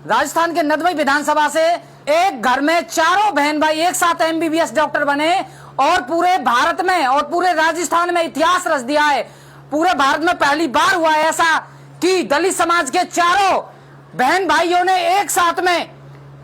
राजस्थान के नदबई विधानसभा से एक घर में चारों बहन भाई एक साथ एमबीबीएस डॉक्टर बने और पूरे भारत में और पूरे राजस्थान में इतिहास रच दिया है। पूरे भारत में पहली बार हुआ है ऐसा कि दलित समाज के चारों बहन भाइयों ने एक साथ में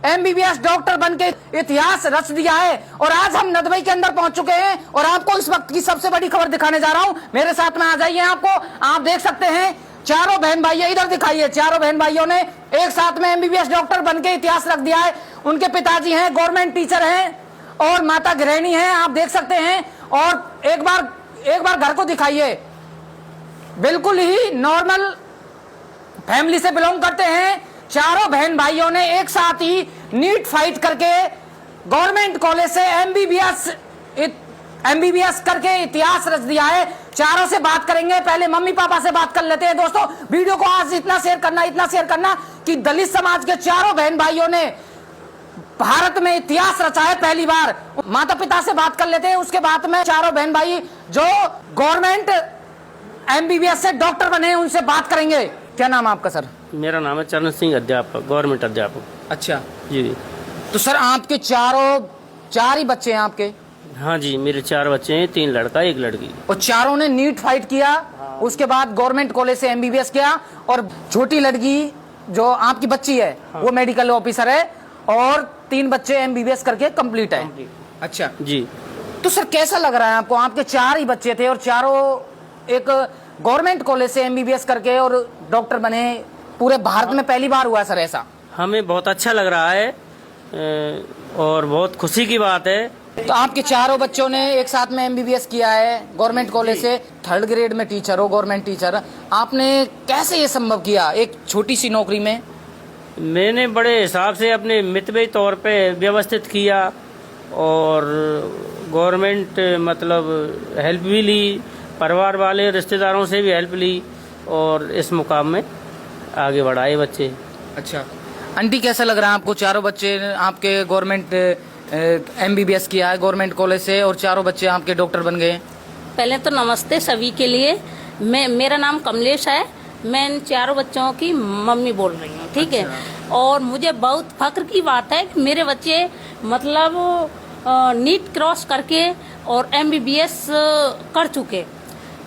एमबीबीएस डॉक्टर बनके इतिहास रच दिया है। और आज हम नदबई के अंदर पहुंच चुके हैं और आपको इस वक्त की सबसे बड़ी खबर दिखाने जा रहा हूं। मेरे साथ में आ जाइए। आपको आप देख सकते हैं चारों बहन भाई, इधर दिखाइए। चारों बहन भाइयों ने एक साथ में एमबीबीएस डॉक्टर बनके इतिहास रख दिया है। उनके पिताजी हैं गवर्नमेंट टीचर हैं और माता गृहिणी हैं, आप देख सकते हैं। और एक बार घर को दिखाइए। बिल्कुल ही नॉर्मल फैमिली से बिलोंग करते हैं। चारों बहन भाइयों ने एक साथ ही नीट फाइट करके गवर्नमेंट कॉलेज से एमबीबीएस करके इतिहास रच दिया है। चारों से बात करेंगे। पहले मम्मी पापा से बात कर लेते हैं। दोस्तों वीडियो को आज इतना शेयर करना कि दलित समाज के चारों बहन भाइयों ने भारत में इतिहास रचा है पहली बार। माता पिता से बात कर लेते हैं, उसके बाद में चारों बहन भाई जो गवर्नमेंट एमबीबीएस से डॉक्टर बने हैं उनसे बात करेंगे। क्या नाम है आपका सर? मेरा नाम है चरण सिंह, अध्यापक, गवर्नमेंट अध्यापक। अच्छा जी। तो सर आपके चार ही बच्चे हैं आपके? हाँ जी, मेरे 4 बच्चे हैं, 3 लड़का 1 लड़की। और चारों ने नीट फाइट किया, उसके बाद गवर्नमेंट कॉलेज से एमबीबीएस किया। और छोटी लड़की जो आपकी बच्ची है वो मेडिकल ऑफिसर है और 3 बच्चे एमबीबीएस करके कंप्लीट है। अच्छा जी। तो सर कैसा लग रहा है आपको? आपके 4 ही बच्चे थे और चारों एक गवर्नमेंट कॉलेज से एमबीबीएस करके और डॉक्टर बने। पूरे भारत में पहली बार हुआ सर ऐसा। हमें बहुत अच्छा लग रहा है और बहुत खुशी की बात है। तो आपके चारों बच्चों ने एक साथ में एमबीबीएस किया है गवर्नमेंट कॉलेज से, 3rd ग्रेड में टीचर हो, गवर्नमेंट टीचर। आपने कैसे ये संभव किया एक छोटी सी नौकरी में? मैंने बड़े हिसाब से अपने मितव्ययी तौर पे व्यवस्थित किया और गवर्नमेंट मतलब हेल्प भी ली, परिवार वाले रिश्तेदारों से भी हेल्प ली और इस मुकाम में आगे बढ़ाए बच्चे। अच्छा आंटी, कैसा लग रहा है आपको? चारों बच्चे आपके गवर्नमेंट एमबीबीएस किया है गवर्नमेंट कॉलेज से और चारों बच्चे आपके डॉक्टर बन गए। पहले तो नमस्ते सभी के लिए। मेरा नाम कमलेश है, मैं इन चारों बच्चों की मम्मी बोल रही हूँ, ठीक है। और मुझे बहुत फख्र की बात है कि मेरे बच्चे मतलब नीट क्रॉस करके और एमबीबीएस कर चुके।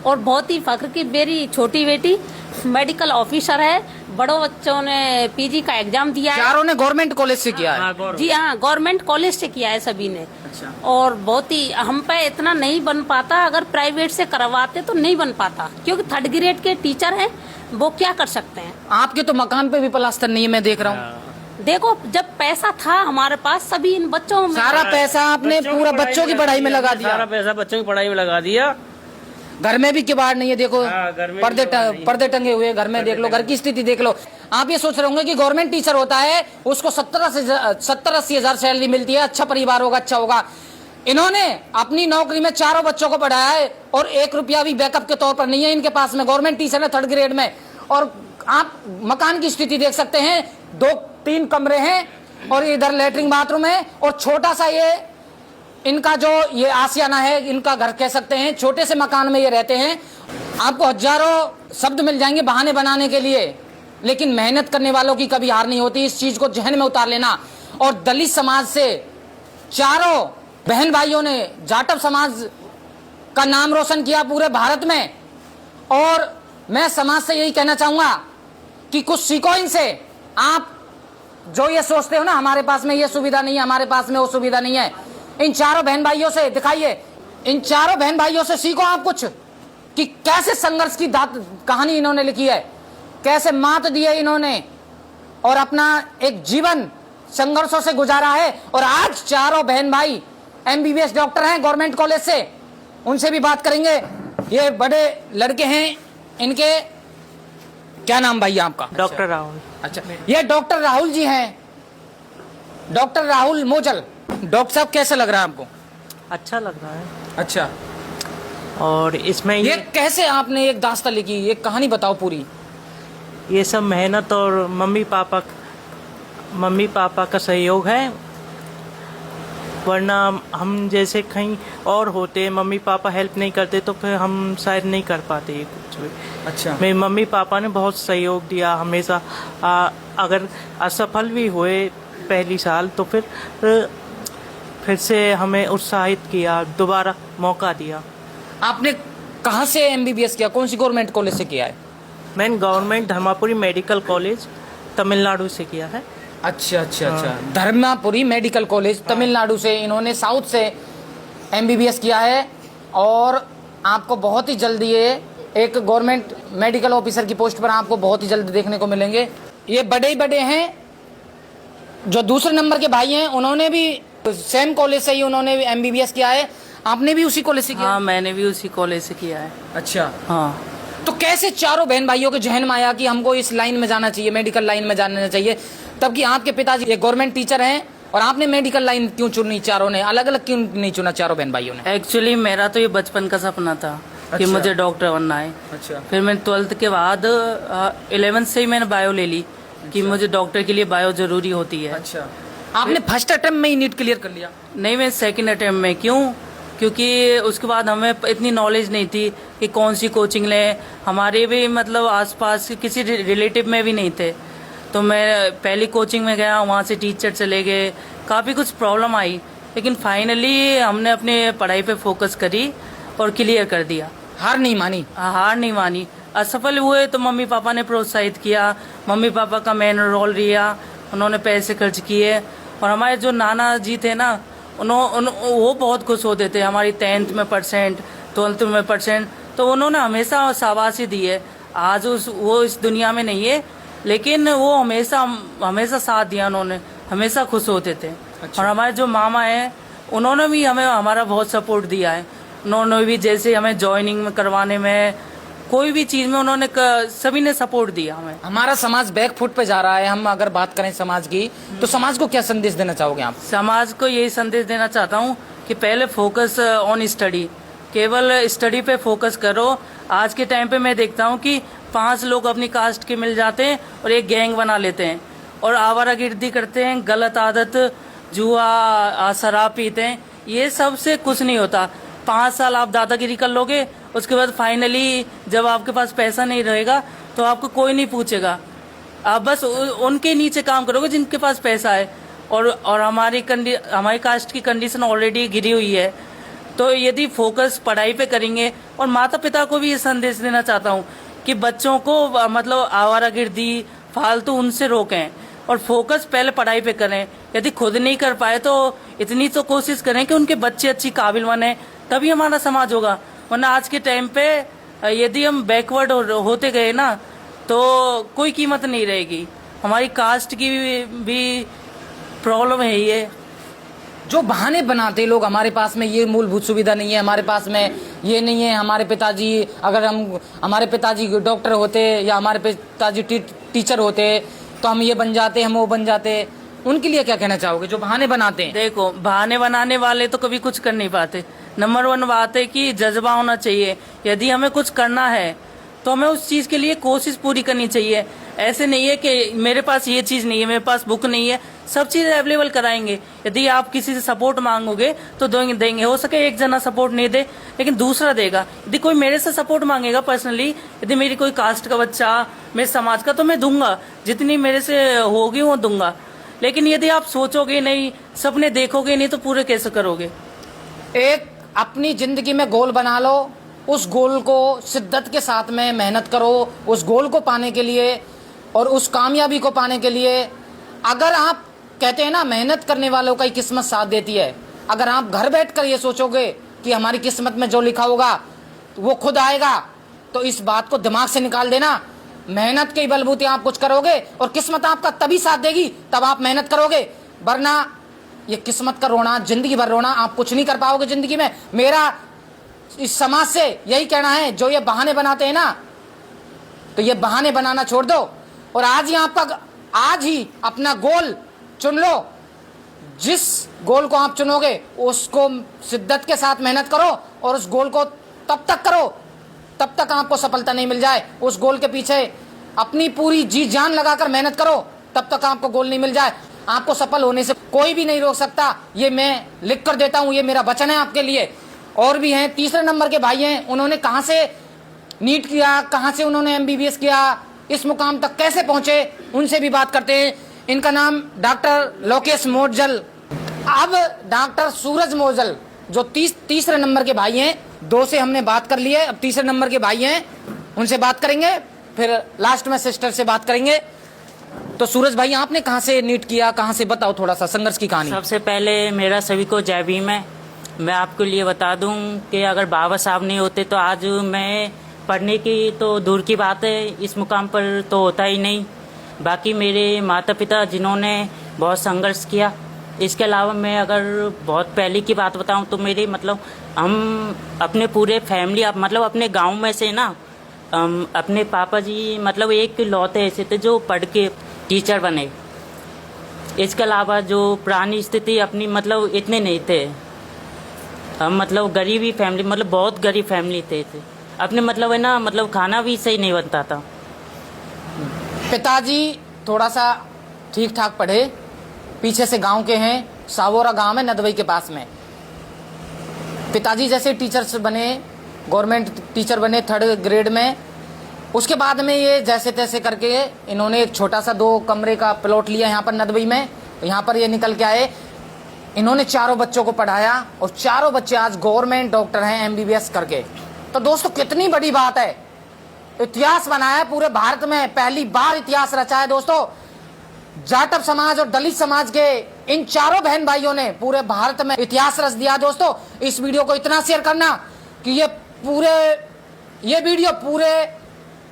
और बहुत ही फख्र की मेरी छोटी बेटी मेडिकल ऑफिसर है, बड़ों बच्चों ने पीजी का एग्जाम दिया है। चारों ने गवर्नमेंट कॉलेज से किया है? जी हाँ, गवर्नमेंट कॉलेज से किया है सभी ने। अच्छा। और बहुत ही हम पे इतना नहीं बन पाता, अगर प्राइवेट से करवाते तो नहीं बन पाता, क्योंकि 3rd ग्रेड के टीचर हैं, वो क्या कर सकते हैं। आपके तो मकान पे भी प्लास्टर नहीं है, मैं देख रहा हूँ। देखो जब पैसा था हमारे पास, सभी इन बच्चों में सारा पैसा आपने पूरा बच्चों की पढ़ाई में लगा दिया। सारा पैसा बच्चों की पढ़ाई में लगा दिया। घर में भी किवाड़ नहीं है, देखो पर्दे टंगे हुए घर में। देख लो घर की स्थिति देख लो। आप ये सोच रहे होंगे कि गवर्नमेंट टीचर होता है उसको 70-80 हजार सैलरी मिलती है, अच्छा परिवार होगा, अच्छा होगा। इन्होंने अपनी नौकरी में चारों बच्चों को पढ़ाया है और 1 रुपया भी बैकअप के तौर पर नहीं है इनके पास में। गवर्नमेंट टीचर है 3rd ग्रेड में। और आप मकान की स्थिति देख सकते हैं, 2-3 कमरे हैं और इधर लेटरिन बाथरूम है और छोटा सा ये इनका जो ये आशियाना है, इनका घर कह सकते हैं। छोटे से मकान में ये रहते हैं। आपको हजारों शब्द मिल जाएंगे बहाने बनाने के लिए, लेकिन मेहनत करने वालों की कभी हार नहीं होती। इस चीज को जहन में उतार लेना। और दलित समाज से चारों बहन भाइयों ने जाटव समाज का नाम रोशन किया पूरे भारत में। और मैं समाज से यही कहना चाहूंगा कि कुछ सीखो इनसे। आप जो ये सोचते हो ना हमारे पास में ये सुविधा नहीं है, हमारे पास में वो सुविधा नहीं है, इन चारों बहन भाइयों से दिखाइए। इन चारों बहन भाइयों से सीखो आप कुछ कि कैसे संघर्ष की कहानी इन्होंने लिखी है, कैसे मात दी है इन्होंने और अपना एक जीवन संघर्षों से गुजारा है। और आज चारों बहन भाई एमबीबीएस डॉक्टर हैं गवर्नमेंट कॉलेज से। उनसे भी बात करेंगे। ये बड़े लड़के हैं, इनके क्या नाम भाई आपका? डॉक्टर राहुल। अच्छा, ये डॉक्टर राहुल जी हैं, डॉक्टर राहुल मोजल। डॉक्टर साहब कैसा लग रहा है आपको? अच्छा लग रहा है। अच्छा, और इसमें ये कैसे आपने एक दास्तां लिखी, एक कहानी बताओ पूरी। ये सब मेहनत और मम्मी पापा का सहयोग है। वरना हम जैसे कहीं और होते, मम्मी पापा हेल्प नहीं करते तो फिर हम शायद नहीं कर पाते ये कुछ भी। अच्छा। मेरे मम्मी पापा ने बहुत सहयोग दिया हमेशा। अगर असफल भी हुए पहली साल तो फिर से हमें उत्साहित किया, दोबारा मौका दिया। आपने कहाँ से एमबीबीएस किया, कौन सी गवर्नमेंट कॉलेज से किया है? मैंने government Dharmapuri medical college Tamil Nadu से किया है। अच्छा अच्छा अच्छा, धर्मापुरी मेडिकल कॉलेज तमिलनाडु से इन्होंने साउथ से एमबीबीएस किया है और आपको बहुत ही जल्दी ये एक गवर्नमेंट मेडिकल ऑफिसर की पोस्ट पर आपको बहुत ही जल्दी देखने को मिलेंगे। ये बड़े ही बड़े हैं। जो दूसरे नंबर के भाई हैं उन्होंने भी सेम कॉलेज से ही उन्होंने एमबीबीएस किया है। आपने भी उसी कॉलेज से किया? हाँ, मैंने भी उसी कॉलेज से किया है। अच्छा। हाँ। तो कैसे चारों बहन भाइयों के जहन में आया कि हमको इस लाइन में जाना चाहिए, मेडिकल लाइन में जाना चाहिए? तब कि आपके पिताजी एक गवर्नमेंट टीचर हैं और आपने मेडिकल लाइन क्यों चुनी? चारों ने अलग अलग क्यों नहीं चुना, चारों बहन भाइयों ने? एक्चुअली मेरा तो ये बचपन का सपना था कि अच्छा। मुझे डॉक्टर बनना है। अच्छा। फिर मैंने 12th के बाद 11th से ही मैंने बायो ले ली कि मुझे डॉक्टर के लिए बायो जरूरी होती है। अच्छा। आपने फर्स्ट अटेम्प्ट में ही नीट क्लियर कर लिया? नहीं, मैं सेकंड अटेम्प्ट में। क्यों? क्योंकि उसके बाद हमें इतनी नॉलेज नहीं थी कि कौन सी कोचिंग लें। हमारे भी मतलब आसपास किसी रिलेटिव में भी नहीं थे, तो मैं पहली कोचिंग में गया, वहाँ से टीचर चले गए, काफ़ी कुछ प्रॉब्लम आई, लेकिन फाइनली हमने अपने पढ़ाई पे फोकस करी और क्लियर कर दिया। हार नहीं मानी? हार नहीं मानी। असफल हुए तो मम्मी पापा ने प्रोत्साहित किया, मम्मी पापा का मेन रोल रिया, उन्होंने पैसे खर्च किए। और हमारे जो नाना जी थे ना, वो बहुत खुश होते थे हमारी 10th में परसेंट, 12th में परसेंट, तो उन्होंने हमेशा शाबाशी दी है। आज वो इस दुनिया में नहीं है, लेकिन वो हमेशा साथ दिया, उन्होंने हमेशा खुश होते थे। अच्छा। और हमारे जो मामा हैं उन्होंने भी हमें हमारा बहुत सपोर्ट दिया है। उन्होंने भी जैसे हमें ज्वाइनिंग में करवाने में, कोई भी चीज़ में उन्होंने सभी ने सपोर्ट दिया हमें। हमारा समाज बैक फुट पे जा रहा है। हम अगर बात करें समाज की, तो समाज को क्या संदेश देना चाहोगे आप? समाज को यही संदेश देना चाहता हूँ कि पहले फोकस ऑन स्टडी, केवल स्टडी पे फोकस करो। आज के टाइम पे मैं देखता हूँ कि 5 लोग अपनी कास्ट के मिल जाते हैं और एक गैंग बना लेते हैं और आवारागर्दी करते हैं, गलत आदत, जुआ, शराब पीते हैं। ये सब से कुछ नहीं होता। 5 साल आप दादागिरी कर लोगे, उसके बाद फाइनली जब आपके पास पैसा नहीं रहेगा तो आपको कोई नहीं पूछेगा। आप बस उनके नीचे काम करोगे जिनके पास पैसा है। और हमारी कास्ट की कंडीशन ऑलरेडी गिरी हुई है, तो यदि फोकस पढ़ाई पे करेंगे। और माता पिता को भी ये संदेश देना चाहता हूँ कि बच्चों को मतलब आवारागर्दी, फालतू उनसे रोकें और फोकस पहले पढ़ाई पे करें। यदि खुद नहीं कर पाए तो इतनी तो कोशिश करें कि उनके बच्चे अच्छी काबिल बने, तभी हमारा समाज होगा। वरना आज के टाइम पे यदि हम बैकवर्ड होते गए ना, तो कोई कीमत नहीं रहेगी। हमारी कास्ट की भी प्रॉब्लम है ये। जो बहाने बनाते लोग, हमारे पास में ये मूलभूत सुविधा नहीं है, हमारे पास में ये नहीं है, हमारे पिताजी, अगर हमारे पिताजी डॉक्टर होते या हमारे पिताजी टीचर होते तो हम ये बन जाते, हम वो बन जाते, उनके लिए क्या कहना चाहोगे जो बहाने बनाते हैं? देखो, बहाने बनाने वाले तो कभी कुछ कर नहीं पाते। नंबर 1 बात है कि जज्बा होना चाहिए। यदि हमें कुछ करना है तो हमें उस चीज़ के लिए कोशिश पूरी करनी चाहिए। ऐसे नहीं है कि मेरे पास ये चीज़ नहीं है, मेरे पास बुक नहीं है, सब चीज़ अवेलेबल कराएंगे। यदि आप किसी से सपोर्ट मांगोगे तो देंगे। हो सके एक जना सपोर्ट नहीं दे, लेकिन दूसरा देगा। यदि कोई मेरे से सपोर्ट मांगेगा पर्सनली, यदि मेरी कोई कास्ट का बच्चा, मेरे समाज का, तो मैं दूंगा, जितनी मेरे से होगी वो दूंगा। लेकिन यदि आप सोचोगे नहीं, सपने देखोगे नहीं, तो पूरे कैसे करोगे? एक अपनी जिंदगी में गोल बना लो, उस गोल को शिद्दत के साथ में मेहनत करो, उस गोल को पाने के लिए और उस कामयाबी को पाने के लिए। अगर आप कहते हैं ना, मेहनत करने वालों का ही किस्मत साथ देती है। अगर आप घर बैठकर ये सोचोगे कि हमारी किस्मत में जो लिखा होगा वो खुद आएगा, तो इस बात को दिमाग से निकाल देना। मेहनत के बलबूते आप कुछ करोगे और किस्मत आपका तभी साथ देगी, तब आप मेहनत करोगे। वरना ये किस्मत का रोना, जिंदगी भर रोना, आप कुछ नहीं कर पाओगे जिंदगी में। मेरा इस समाज से यही कहना है, जो ये बहाने बनाते हैं ना, तो ये बहाने बनाना छोड़ दो और आज ही अपना गोल चुन लो। जिस गोल को आप चुनोगे उसको शिद्दत के साथ मेहनत करो और उस गोल को तब तक करो तब तक आपको सफलता नहीं मिल जाए। उस गोल के पीछे अपनी पूरी जी जान लगाकर मेहनत करो, तब तक आपको गोल नहीं मिल जाए। आपको सफल होने से कोई भी नहीं रोक सकता, ये मैं लिख कर देता हूं, ये मेरा वचन है आपके लिए। और भी हैं, तीसरे नंबर के भाई हैं, उन्होंने कहां से नीट किया, कहां से उन्होंने MBBS किया, इस मुकाम तक कैसे पहुंचे, उनसे भी बात करते हैं। इनका नाम डॉक्टर लोकेश मोजल। अब डॉक्टर सूरज मोजल जो तीसरे नंबर के भाई हैं, 2 से हमने बात कर ली है, अब तीसरे नंबर के भाई हैं, उनसे बात करेंगे, फिर लास्ट में सिस्टर से बात करेंगे। तो सूरज भाई, आपने कहां से नीट किया, कहां से, बताओ थोड़ा सा संघर्ष की कहानी। सबसे पहले मेरा सभी को जय भीम है। मैं आपके लिए बता दूं कि अगर बाबा साहब नहीं होते तो आज मैं पढ़ने की तो दूर की बात है, इस मुकाम पर तो होता ही नहीं। बाकी मेरे माता पिता जिन्होंने बहुत संघर्ष किया। इसके अलावा मैं अगर बहुत पहले की बात बताऊं तो मेरे मतलब हम अपने पूरे फैमिली मतलब अपने गांव में से ना अपने पापा जी मतलब एक लौते ऐसे थे जो पढ़ के टीचर बने। इसके अलावा जो पुरानी स्थिति अपनी मतलब इतने नहीं थे, हम मतलब गरीबी फैमिली मतलब बहुत गरीब फैमिली थे अपने मतलब है ना मतलब खाना भी सही नहीं बनता था। पिताजी थोड़ा सा ठीक ठाक पढ़े, पीछे से गांव के हैं, सावोरा गांव है नदवई के पास में। पिताजी जैसे टीचर्स बने, गवर्नमेंट टीचर बने 3rd ग्रेड में, उसके बाद में ये जैसे तैसे करके इन्होंने एक छोटा सा 2 कमरे का प्लॉट लिया यहाँ पर नदवई में। यहाँ पर ये निकल के आए, इन्होंने 4 बच्चों को पढ़ाया और 4 बच्चे आज गवर्नमेंट डॉक्टर हैं MBBS करके। तो दोस्तों कितनी बड़ी बात है, इतिहास बनाया है पूरे भारत में, पहली बार इतिहास रचा है दोस्तों। जाटव समाज और दलित समाज के इन 4 बहन भाइयों ने पूरे भारत में इतिहास रच दिया। दोस्तों इस वीडियो को इतना शेयर करना कि ये वीडियो पूरे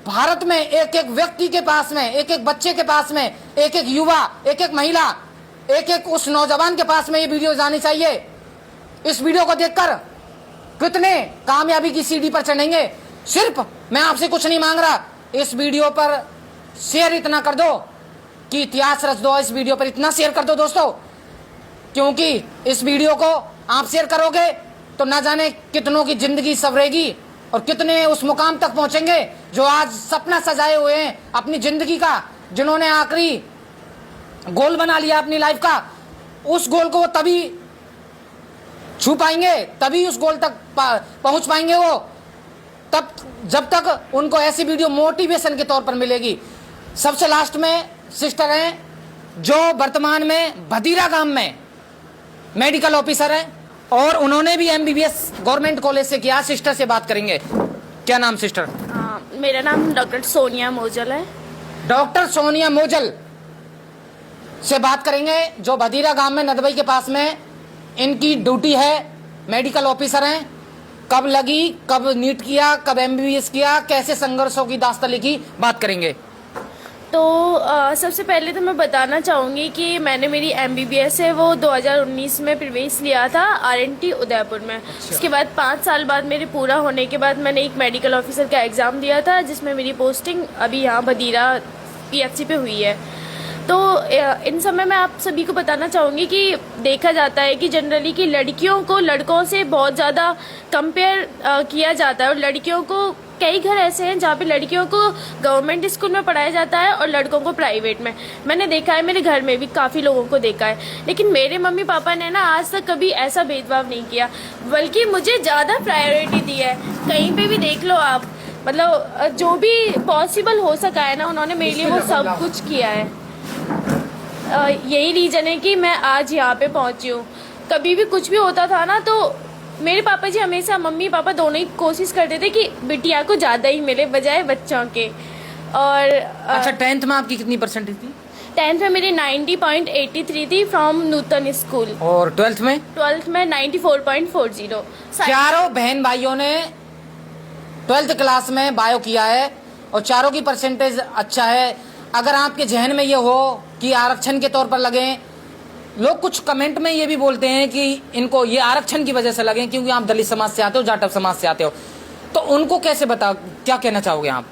भारत में एक एक व्यक्ति के पास में, एक एक बच्चे के पास में, एक एक युवा, एक एक महिला, एक एक उस नौजवान के पास में ये वीडियो जानी चाहिए। इस वीडियो को देखकर कितने कामयाबी की सीढ़ी पर चढ़ेंगे। सिर्फ मैं आपसे कुछ नहीं मांग रहा, इस वीडियो पर शेयर इतना कर दो कि इतिहास रच दो। इस वीडियो पर इतना शेयर कर दो दोस्तों, क्योंकि इस वीडियो को आप शेयर करोगे तो ना जाने कितनों की जिंदगी संवरेगी और कितने उस मुकाम तक पहुंचेंगे जो आज सपना सजाए हुए हैं अपनी जिंदगी का, जिन्होंने आखिरी गोल बना लिया अपनी लाइफ का। उस गोल को वो तभी छू पाएंगे, तभी उस गोल तक पहुंच पाएंगे वो तब जब तक उनको ऐसी वीडियो मोटिवेशन के तौर पर मिलेगी। सबसे लास्ट में सिस्टर हैं जो वर्तमान में भदीरा गांव में मेडिकल ऑफिसर हैं और उन्होंने भी MBBS गवर्नमेंट कॉलेज से किया। सिस्टर से बात करेंगे। क्या नाम सिस्टर? मेरा नाम डॉक्टर सोनिया मोजल है। डॉक्टर सोनिया मोजल से बात करेंगे जो भदीरा गांव में नदवई के पास में इनकी ड्यूटी है, मेडिकल ऑफिसर हैं। कब लगी, कब नीट किया, कब MBBS किया, कैसे संघर्षों की दास्तान लिखी, बात करेंगे। तो सबसे पहले तो मैं बताना चाहूँगी कि मैंने मेरी MBBS है वो 2019 में प्रवेश लिया था RNT उदयपुर में। उसके बाद 5 साल बाद मेरे पूरा होने के बाद मैंने एक मेडिकल ऑफिसर का एग्ज़ाम दिया था, जिसमें मेरी पोस्टिंग अभी यहाँ भदीरा PHC पे हुई है। तो इन समय मैं आप सभी को बताना चाहूँगी कि देखा जाता है कि जनरली कि लड़कियों को लड़कों से बहुत ज़्यादा कंपेयर किया जाता है, और लड़कियों को कई घर ऐसे हैं जहाँ पे लड़कियों को गवर्नमेंट स्कूल में पढ़ाया जाता है और लड़कों को प्राइवेट में। मैंने देखा है, मेरे घर में भी काफ़ी लोगों को देखा है, लेकिन मेरे मम्मी पापा ने ना आज तक कभी ऐसा भेदभाव नहीं किया, बल्कि मुझे ज़्यादा प्रायोरिटी दी है। कहीं पे भी देख लो आप, मतलब जो भी पॉसिबल हो सका है ना, उन्होंने मेरे लिए वो सब कुछ किया है। यही रीज़न है कि मैं आज यहाँ पे पहुँची हूँ। कभी भी कुछ भी होता था ना, तो मेरे पापा जी हमेशा, मम्मी पापा दोनों ही कोशिश करते थे कि बिटिया को ज़्यादा ही मिले बजाय बच्चों के। और अच्छा, 10th में आपकी कितनी परसेंटेज थी? 10th में मेरी 90.83 थी फ्रॉम नूतन स्कूल। और 12th में? 12th में 94.40। चारों बहन भाइयों ने 12th क्लास में बायो किया है और चारों की परसेंटेज अच्छा है। अगर आपके जहन में ये हो कि आरक्षण के तौर पर लगे, लोग कुछ कमेंट में ये भी बोलते हैं कि इनको ये आरक्षण की वजह से लगे क्योंकि आप दलित समाज से आते हो, जाटव समाज से आते हो, तो उनको कैसे बताओ, क्या कहना चाहोगे आप?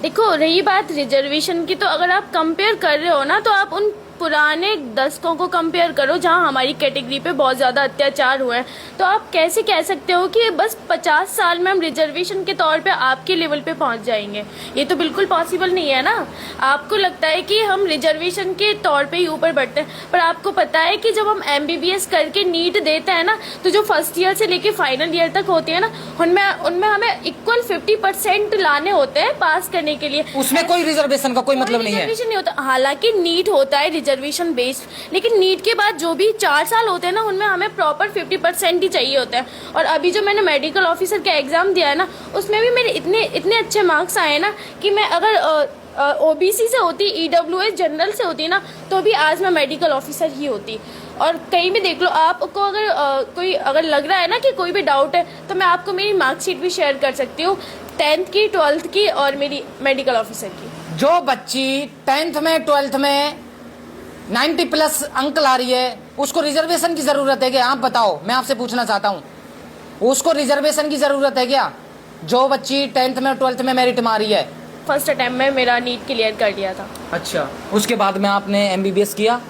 देखो, रही बात रिजर्वेशन की, तो अगर आप कंपेयर कर रहे हो ना, तो आप उन पुराने दशकों को कंपेयर करो जहां हमारी कैटेगरी पे बहुत ज़्यादा अत्याचार हुए हैं, तो आप कैसे कह सकते हो कि बस 50 साल में हम रिजर्वेशन के तौर पे आपके लेवल पे पहुंच जाएंगे? ये तो बिल्कुल पॉसिबल नहीं है ना। आपको लगता है कि हम रिजर्वेशन के तौर पे ही ऊपर बढ़ते हैं, पर आपको पता है कि जब हम MBBS करके नीट देते हैं ना, तो जो फर्स्ट ईयर से लेके फाइनल ईयर तक होती है ना, उनमें हमें इक्वल 50% लाने होते हैं पास करने के लिए। उसमें कोई रिजर्वेशन का कोई मतलब नहीं है। रिजर्वेशन नहीं होता, हालांकि नीट होता है रिजर्वेशन बेस्ड, लेकिन नीट के बाद जो भी 4 साल होते हैं ना, उनमें हमें प्रॉपर 50% ही चाहिए होता है। और अभी जो मैंने मेडिकल ऑफिसर का एग्जाम दिया है ना, उसमें भी मेरे इतने अच्छे मार्क्स आए ना कि मैं अगर OBC से होती, EWS जनरल से होती ना, तो भी आज मैं मेडिकल ऑफिसर ही होती। और कहीं भी देख लो, आपको अगर लग रहा है ना कि कोई भी डाउट है, तो मैं आपको मेरी मार्कशीट भी शेयर कर सकती हूँ, 10th की, 12th की और मेरी मेडिकल ऑफिसर की। जो बच्ची 10th में 12th में 90+ अंक ला रही है, उसको रिजर्वेशन की जरूरत है क्या? आप बताओ, मैं आपसे पूछना चाहता हूँ, उसको रिजर्वेशन की जरूरत है क्या? जो बच्ची 10th में 12th में मेरिट मारी है। फर्स्ट अटेम्प्ट में मेरा नीट क्लियर कर लिया था। अच्छा, उसके बाद में आपने MBBS किया?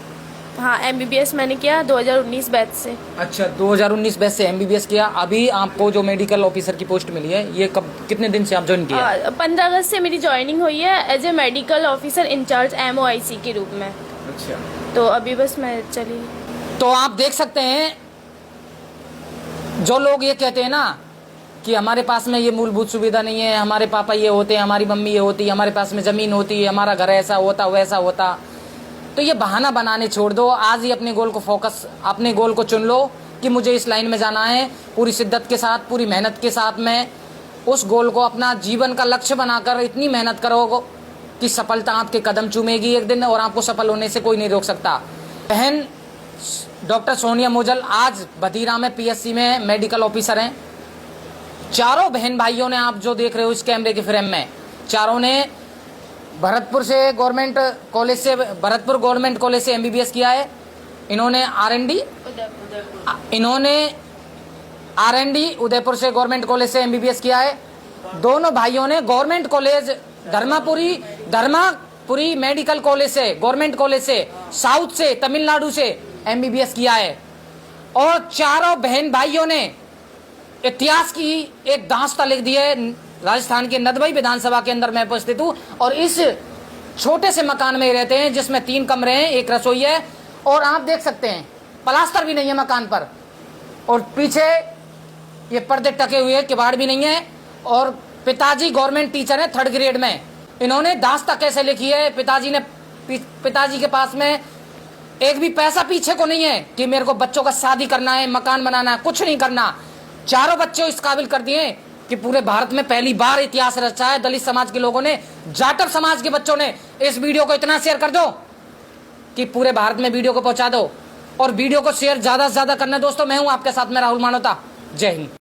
हाँ, MBBS मैंने किया 2019 बैच से। अच्छा, 2019 बैच से MBBS किया। अभी आपको जो मेडिकल ऑफिसर की पोस्ट मिली है, ये कितने दिन से आप ज्वाइन किया? 15 अगस्त से मेरी ज्वाइनिंग हुई है as a medical officer incharge MOIC के रूप में। अच्छा, तो अभी बस मैं चली। तो आप देख सकते हैं, जो लोग ये कहते हैं ना कि हमारे पास में ये मूलभूत सुविधा नहीं है, हमारे पापा ये होते हैं, हमारी मम्मी ये होती, हमारे पास में ज़मीन होती, हमारा घर ऐसा होता वैसा होता, तो ये बहाना बनाने छोड़ दो। आज ही अपने गोल को चुन लो कि मुझे इस लाइन में जाना है। पूरी शिद्दत के साथ, पूरी मेहनत के साथ में उस गोल को अपना जीवन का लक्ष्य बनाकर इतनी मेहनत करो कि सफलता आपके कदम चूमेगी एक दिन, और आपको सफल होने से कोई नहीं रोक सकता। बहन डॉक्टर सोनिया मोजल आज बधीरा में PSC में मेडिकल ऑफिसर हैं। चारों बहन भाइयों ने, आप जो देख रहे हो इस कैमरे के फ्रेम में, चारों ने भरतपुर गवर्नमेंट कॉलेज से MBBS किया है। इन्होंने R&D उदयपुर से गवर्नमेंट कॉलेज से MBBS किया है। दोनों भाइयों ने government college Dharmapuri medical college से, गवर्नमेंट कॉलेज से, साउथ से, तमिलनाडु से MBBS किया है। और चारों बहन भाइयों ने इतिहास की एक दास्तां लिख दी है। राजस्थान के नदबई विधानसभा के अंदर मैं उपस्थित हूँ, और इस छोटे से मकान में रहते हैं जिसमें 3 कमरे हैं, 1 रसोई है, और आप देख सकते हैं प्लास्टर भी नहीं है मकान पर, और पीछे ये पर्दे टके हुए हैं, किवाड़ भी नहीं है। और पिताजी गवर्नमेंट टीचर है 3rd ग्रेड में। इन्होंने दास्तां कैसे लिखी है? पिताजी के पास में एक भी पैसा पीछे को नहीं है कि मेरे को बच्चों का शादी करना है, मकान बनाना है, कुछ नहीं करना। चारों बच्चे इस काबिल कर दिए कि पूरे भारत में पहली बार इतिहास रचा है। दलित समाज के लोगों ने, जाटव समाज के बच्चों ने इस वीडियो को इतना शेयर कर दो कि पूरे भारत में वीडियो को पहुंचा दो, और वीडियो को शेयर ज्यादा से ज्यादा करना। दोस्तों, मैं हूं आपके साथ में राहुल मानोता। जय हिंद।